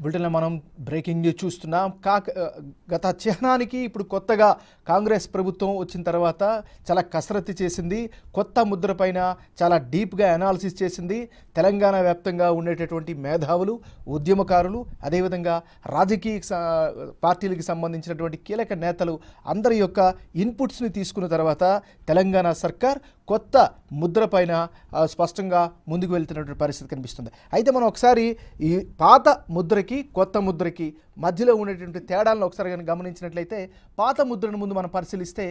బులెటిన్లో మనం breaking news చూస్తున్నాం. గత చిహ్నానికి ఇప్పుడు కొత్తగా కాంగ్రెస్ ప్రభుత్వం వచ్చిన తర్వాత చాలా కసరత్తు చేసింది. కొత్త ముద్ర పైన చాలా డీప్గా అనాలిసిస్ చేసింది. తెలంగాణ వ్యాప్తంగా ఉండేటటువంటి మేధావులు, ఉద్యమకారులు, అదేవిధంగా రాజకీయ పార్టీలకు సంబంధించినటువంటి కీలక నేతలు అందరి యొక్క ఇన్పుట్స్ని తీసుకున్న తర్వాత తెలంగాణ సర్కార్ కొత్త ముద్ర పైన స్పష్టంగా ముందుకు వెళ్తున్నటువంటి పరిస్థితి కనిపిస్తుంది. అయితే మనం ఒకసారి ఈ పాత ముద్రకి కొత్త ముద్రకి మధ్యలో ఉండేటువంటి తేడాలను ఒకసారి కానీ గమనించినట్లయితే, పాత ముద్రను ముందు మనం పరిశీలిస్తే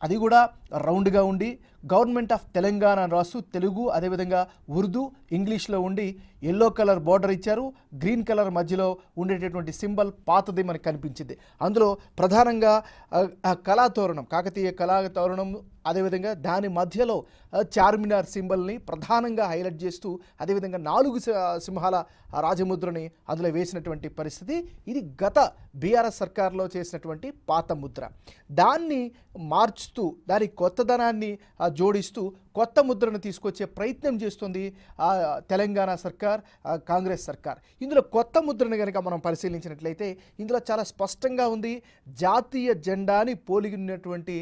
అది కూడా రౌండ్గా ఉండి గవర్నమెంట్ ఆఫ్ తెలంగాణ రాసు తెలుగు, అదేవిధంగా ఉర్దూ, ఇంగ్లీష్లో ఉండి ఎల్లో కలర్ బార్డర్ ఇచ్చారు. గ్రీన్ కలర్ మధ్యలో ఉండేటటువంటి సింబల్ పాతది మనకు కనిపించింది. అందులో ప్రధానంగా కళాతోరణం, కాకతీయ కళాతోరణం, అదేవిధంగా దాని మధ్యలో చార్మినార్ సింబల్ని ప్రధానంగా హైలైట్ చేస్తూ, అదేవిధంగా 4 సింహాల రాజముద్రని అందులో వేసినటువంటి పరిస్థితి. ఇది గత బీఆర్ఎస్ సర్కార్లో చేసినటువంటి పాత ముద్ర. దాన్ని మార్చుతూ దాని కొత్తదనాన్ని జోడిస్తూ కొత్త ముద్రను తీసుకొచ్చే ప్రయత్నం చేస్తుంది తెలంగాణ సర్కార్, కాంగ్రెస్ సర్కార్. ఇందులో కొత్త ముద్రను కనుక మనం పరిశీలించినట్లయితే ఇందులో చాలా స్పష్టంగా ఉంది, జాతీయ జెండాని పోలిగినటువంటి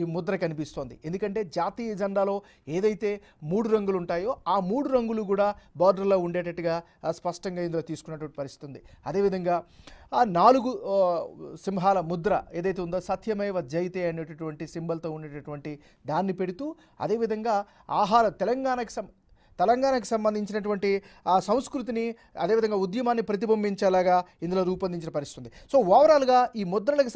ఈ ముద్ర కనిపిస్తోంది. ఎందుకంటే జాతీయ జెండాలో ఏదైతే 3 రంగులు ఉంటాయో ఆ 3 రంగులు కూడా బార్డర్లో ఉండేటట్టుగా స్పష్టంగా ఇందులో తీసుకున్నటువంటి పరిస్థితి ఉంది. అదేవిధంగా ఆ 4 సింహాల ముద్ర ఏదైతే ఉందో సత్యమేవ జయతే అనేటటువంటి సింబల్తో ఉండేటటువంటి దాన్ని పెడుతూ, అదేవిధంగా తెలంగాణకు సంబంధించినటువంటి ఆ సంస్కృతిని, అదేవిధంగా ఉద్యమాన్ని ప్రతిబింబించేలాగా ఇందులో రూపొందించిన పరిస్థితి ఉంది. సో ఓవరాల్గా ఈ ముద్రలకు